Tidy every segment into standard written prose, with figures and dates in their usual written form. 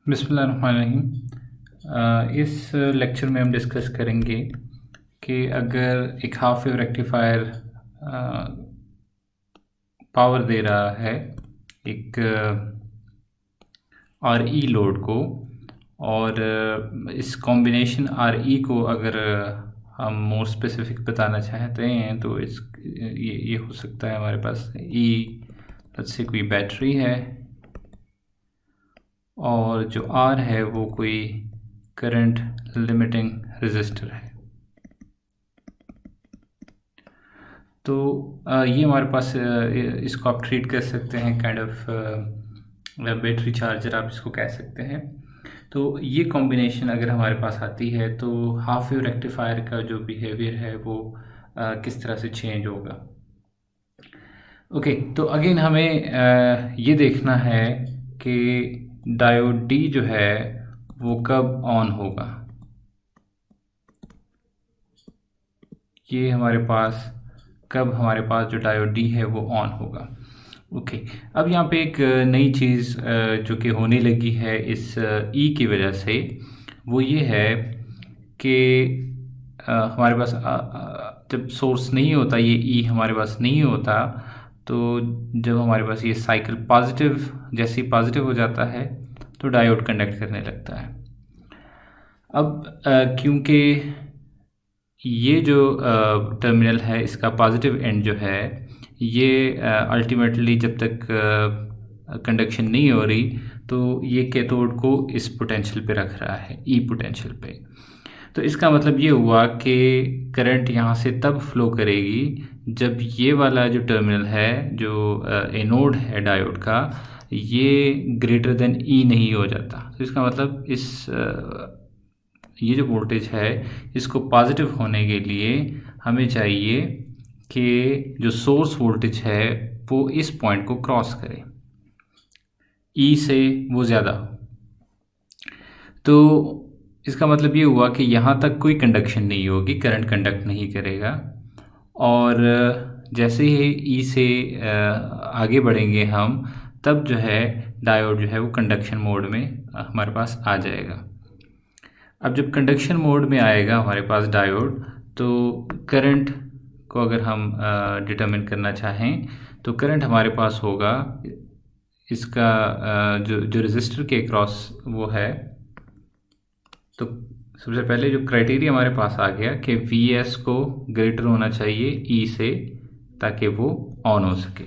बिस्मिल्लाहिर्रहमानिर्रहीम। इस लेक्चर में हम डिस्कस करेंगे कि अगर एक हाफ वेव रेक्टिफायर पावर दे रहा है एक आर ई लोड को, और इस कॉम्बिनेशन आर ई को अगर हम मोर स्पेसिफिक बताना चाहते हैं तो ये हो सकता है हमारे पास ई से कोई बैटरी है और जो आर है वो कोई करंट लिमिटिंग रेजिस्टर है। तो ये हमारे पास इसको आप ट्रीट कर सकते हैं काइंड ऑफ बैटरी चार्जर, आप इसको कह सकते हैं। तो ये कॉम्बिनेशन अगर हमारे पास आती है तो हाफ वेव रेक्टिफायर का जो बिहेवियर है वो किस तरह से चेंज होगा। ओके, तो अगेन हमें ये देखना है कि डायोड डी जो है वो कब ऑन होगा। ये हमारे पास कब हमारे पास जो डायोड डी है वो ऑन होगा। ओके, अब यहाँ पे एक नई चीज़ जो कि होने लगी है इस ई की वजह से, वो ये है कि हमारे पास जब सोर्स नहीं होता, ये ई हमारे पास नहीं होता, तो जब हमारे पास ये साइकिल पॉजिटिव, जैसे ही पॉजिटिव हो जाता है तो डायोड कंडक्ट करने लगता है। अब क्योंकि ये जो टर्मिनल है इसका पॉजिटिव एंड जो है ये अल्टीमेटली जब तक कंडक्शन नहीं हो रही तो ये कैथोड को इस पोटेंशियल पे रख रहा है, ई पोटेंशियल पे। तो इसका मतलब ये हुआ कि करंट यहाँ से तब फ्लो करेगी जब ये वाला जो टर्मिनल है, जो एनोड है डायोड का, ये ग्रेटर देन ई नहीं हो जाता। तो इसका मतलब ये जो वोल्टेज है इसको पॉजिटिव होने के लिए हमें चाहिए कि जो सोर्स वोल्टेज है वो इस पॉइंट को क्रॉस करे, ई से वो ज़्यादा हो। तो इसका मतलब ये हुआ कि यहाँ तक कोई कंडक्शन नहीं होगी, करंट कंडक्ट नहीं करेगा, और जैसे ही ई से आगे बढ़ेंगे हम, तब जो है डायोड जो है वो कंडक्शन मोड में हमारे पास आ जाएगा। अब जब कंडक्शन मोड में आएगा हमारे पास डायोड, तो करंट को अगर हम डिटरमिन करना चाहें तो करंट हमारे पास होगा इसका जो रेजिस्टर के क्रॉस वो है। तो सबसे पहले जो क्राइटेरिया हमारे पास आ गया कि वी एस को ग्रेटर होना चाहिए ई से, ताकि वो ऑन हो सके,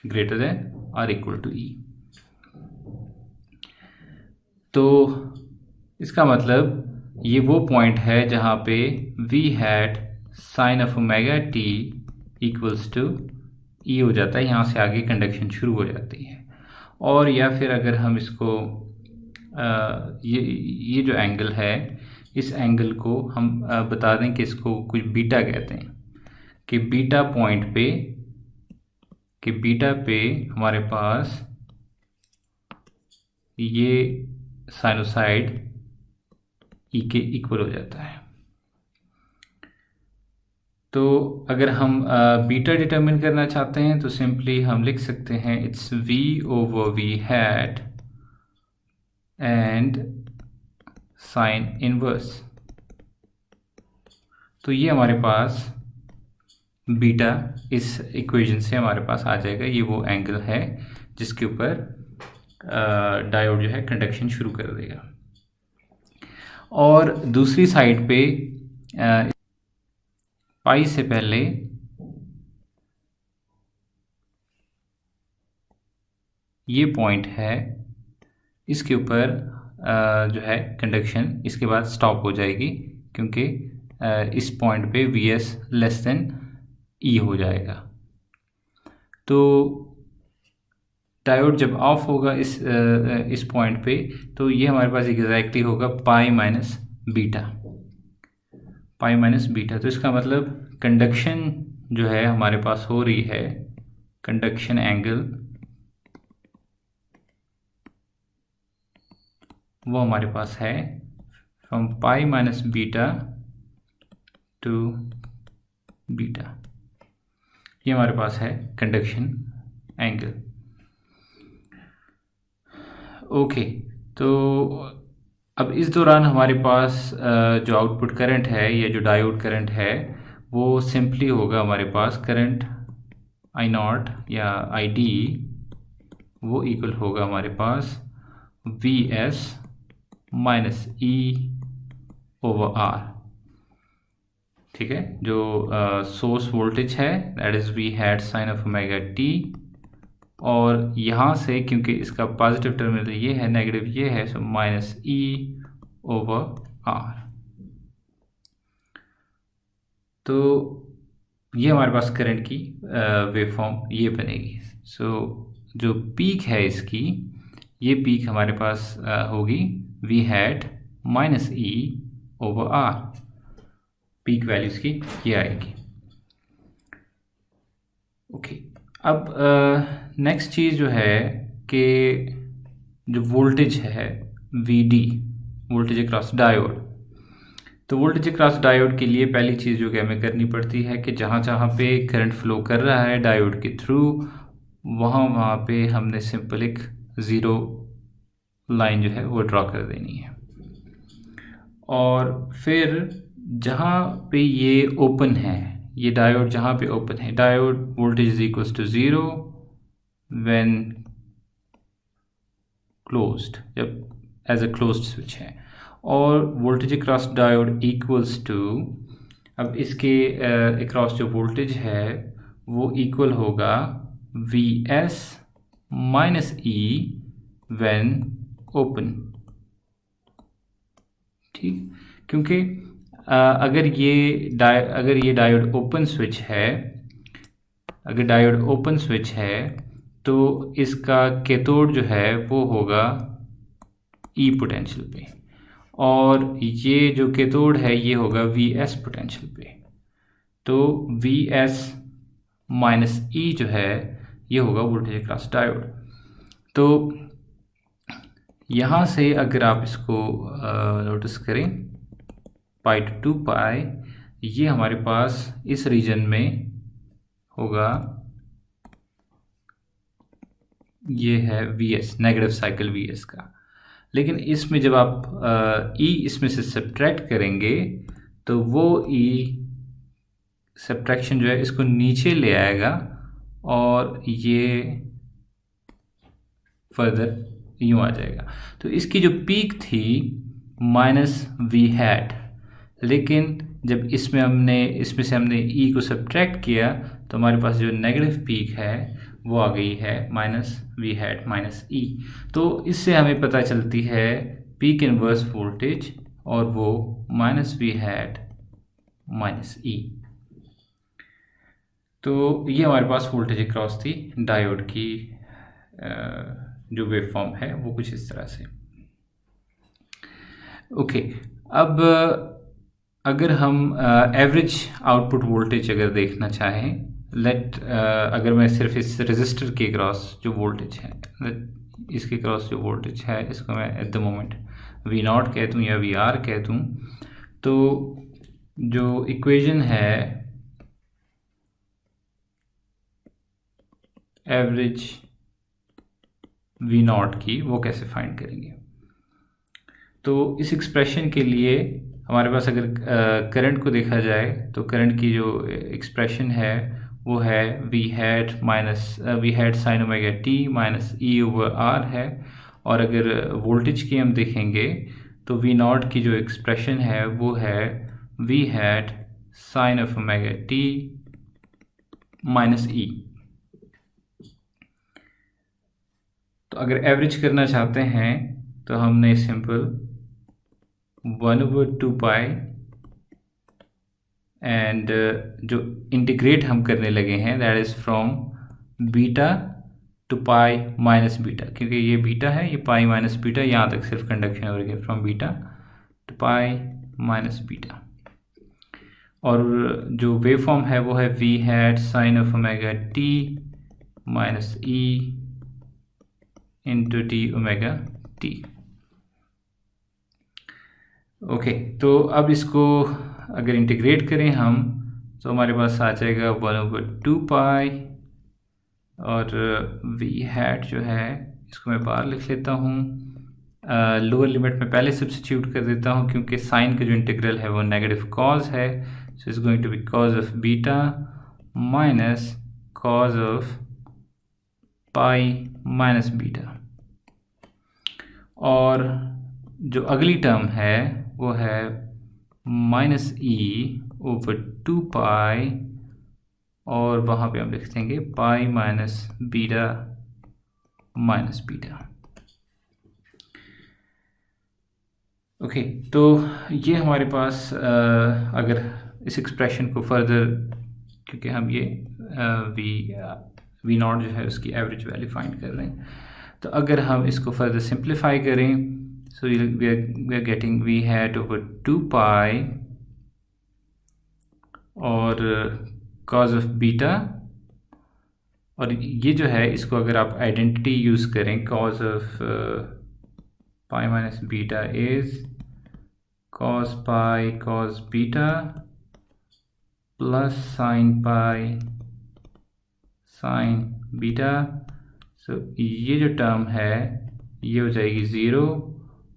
greater than or equal to E. तो इसका मतलब ये वो पॉइंट है जहाँ पे V hat sine of omega t equals to E हो जाता है, यहाँ से आगे कंडक्शन शुरू हो जाती है। और या फिर अगर हम इसको ये जो एंगल है, इस एंगल को हम बता दें कि इसको कुछ बीटा कहते हैं, कि बीटा पे हमारे पास ये साइनोसाइड ई के इक्वल हो जाता है। तो अगर हम बीटा डिटरमिन करना चाहते हैं तो सिंपली हम लिख सकते हैं it's V over V hat and sine inverse. तो ये हमारे पास बीटा इस इक्वेशन से हमारे पास आ जाएगा। ये वो एंगल है जिसके ऊपर डायोड जो है कंडक्शन शुरू कर देगा। और दूसरी साइड पे पाई से पहले ये पॉइंट है, इसके ऊपर जो है कंडक्शन इसके बाद स्टॉप हो जाएगी, क्योंकि इस पॉइंट पे वी एस लेस देन ई हो जाएगा। तो डायोड जब ऑफ होगा इस पॉइंट पे, तो ये हमारे पास एग्जैक्टली होगा पाई माइनस बीटा। तो इसका मतलब कंडक्शन जो है हमारे पास हो रही है, कंडक्शन एंगल वो हमारे पास है from pi minus beta two beta. ये हमारे पास है कंडक्शन एंगल। ओके, तो अब इस दौरान हमारे पास जो आउटपुट करंट है या जो डायोड करंट है वो सिंपली होगा हमारे पास करंट आई नॉट या आई डी वो इक्वल होगा हमारे पास V S minus E over R. ठीक है, जो सोर्स वोल्टेज है that is V hat sine of omega t, और यहाँ से क्योंकि इसका पॉजिटिव टर्मिनल ये है नेगेटिव ये है, so minus E over R. तो ये हमारे पास करंट की वेवफॉर्म ये बनेगी। सो जो पीक है इसकी, ये पीक हमारे पास होगी V hat minus E over R, peak values की ये आएगी। ओके, अब नेक्स्ट चीज़ जो है कि जो वोल्टेज है V D, voltage across diode, तो वोल्टेज अक्रॉस डायोड के लिए पहली चीज़ जो कि हमें करनी पड़ती है कि जहाँ जहाँ पे करंट फ्लो कर रहा है डायोड के थ्रू, वहाँ पे हमने सिंपल एक ज़ीरो लाइन जो है वो ड्रॉ कर देनी है। और फिर जहाँ पे ये ओपन है, ये डायोड जहाँ पे ओपन है, diode voltage is equals to zero when closed, जब एज अ क्लोज्ड स्विच है, और voltage across diode equals to, अब इसके अक्रॉस जो वोल्टेज है वो इक्वल होगा V S minus E when open. ठीक, क्योंकि अगर ये डायोड ओपन स्विच है, अगर डायोड ओपन स्विच है तो इसका कैथोड जो है वो होगा ई पोटेंशियल पे, और ये जो कैथोड है ये होगा वी एस पोटेंशियल पे। तो वी एस माइनस ई जो है ये होगा वोल्टेज अक्रॉस डायोड। तो यहाँ से अगर आप इसको नोटिस करें, पाई टू 2 पाई, ये हमारे पास इस रीजन में होगा, ये है V S, negative cycle V S का। लेकिन इसमें जब आप ई इसमें से सब्ट्रैक्ट करेंगे तो वो ई सब्ट्रैक्शन जो है इसको नीचे ले आएगा, और ये फर्दर यूँ आ जाएगा। तो इसकी जो पीक थी माइनस वी हैड, लेकिन जब इसमें से हमने ई को सब्ट्रैक्ट किया तो हमारे पास जो नेगेटिव पीक है वो आ गई है minus we hat minus E. तो इससे हमें पता चलती है पीक इनवर्स वोल्टेज, और वो minus we hat minus E. तो ये हमारे पास वोल्टेज अक्रॉस थी डायोड की जो वेवफॉर्म है वो कुछ इस तरह से। ओके, अब अगर हम एवरेज आउटपुट वोल्टेज अगर देखना चाहें, अगर मैं सिर्फ इस रेजिस्टर के क्रॉस जो वोल्टेज है, इसके क्रॉस जो वोल्टेज है इसको मैं at the moment V not कह दूँ या वी आर कह दूँ, तो जो इक्वेशन है एवरेज वी नॉट की वो कैसे फाइंड करेंगे। तो इस एक्सप्रेशन के लिए हमारे पास अगर करंट को देखा जाए तो करंट की जो एक्सप्रेशन है वो है V hat sine omega T minus E over R है, और अगर वोल्टेज की हम देखेंगे तो वी नॉट की जो एक्सप्रेशन है वो है V hat sine of omega T minus E. तो अगर एवरेज करना चाहते हैं तो हमने सिंपल 1/2 पाई, एंड जो इंटीग्रेट हम करने लगे हैं that is from beta to pi minus beta, क्योंकि ये बीटा है, ये पाई माइनस बीटा, यहाँ तक सिर्फ कंडक्शन हो रही है, from beta to pi minus beta. और जो वेव फॉर्म है वो है V hat sine of omega T minus E into T omega T. Okay, तो अब इसको अगर इंटीग्रेट करें हम तो हमारे पास आ जाएगा 1/2 पाई, और वी हैड जो है इसको मैं बाहर लिख लेता हूँ, लोअर लिमिट में पहले सब्स्टिट्यूट कर देता हूँ क्योंकि साइन का जो इंटीग्रल है वो नेगेटिव कॉज है, so it's going to be cos of beta minus cos of pi minus beta. और जो अगली टर्म है वो है माइनस ई ओवर 2 पाई, और वहाँ पे हम लिख देंगे पाई minus beta minus beta. Okay, तो ये हमारे पास अगर इस एक्सप्रेशन को फर्दर, क्योंकि हम ये वी नॉट जो है उसकी एवरेज वैल्यू फाइंड कर रहे हैं, तो अगर हम इसको फर्दर सिंप्लीफाई करें, so we are getting V hat over 2 pi और कॉज ऑफ बीटा, और ये जो है इसको अगर आप आइडेंटिटी यूज़ करें, cos of pi minus beta is cos pi cos beta plus sine pi sine beta, so ये जो टर्म है ये हो जाएगी 0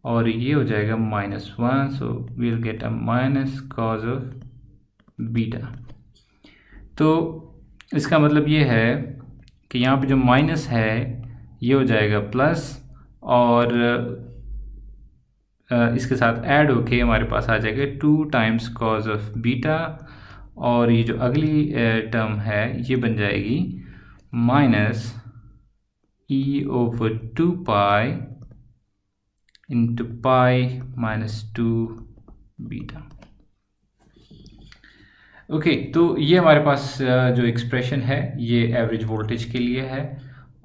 और ये हो जाएगा -1, so we will get a minus cos of beta. तो इसका मतलब ये है कि यहाँ पे जो माइनस है ये हो जाएगा प्लस, और इसके साथ ऐड होके हमारे पास आ जाएगा 2 टाइम्स कॉज ऑफ बीटा, और ये जो अगली टर्म है ये बन जाएगी minus E over 2 pi into pi minus 2 beta. Okay, तो ये हमारे पास जो एक्सप्रेशन है ये एवरेज वोल्टेज के लिए है,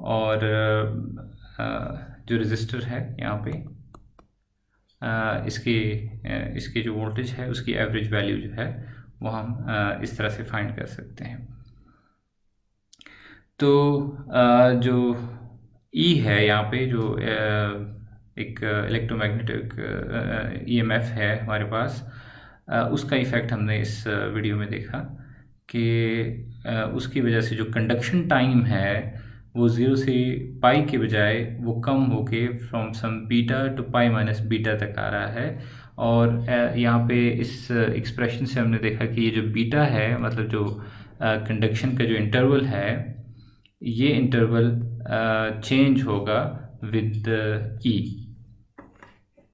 और जो रेजिस्टर है यहाँ पे इसके जो वोल्टेज है उसकी एवरेज वैल्यू जो है वो हम इस तरह से फाइंड कर सकते हैं। तो जो ई है यहाँ पे, जो एक इलेक्ट्रोमैग्नेटिक ईएमएफ है हमारे पास, उसका इफ़ेक्ट हमने इस वीडियो में देखा कि उसकी वजह से जो कंडक्शन टाइम है वो 0 से पाई के बजाय वो कम होके from some beta to pi minus beta तक आ रहा है। और यहाँ पे इस एक्सप्रेशन से हमने देखा कि ये जो बीटा है, मतलब जो कंडक्शन का जो इंटरवल है, ये इंटरवल चेंज होगा विद ई।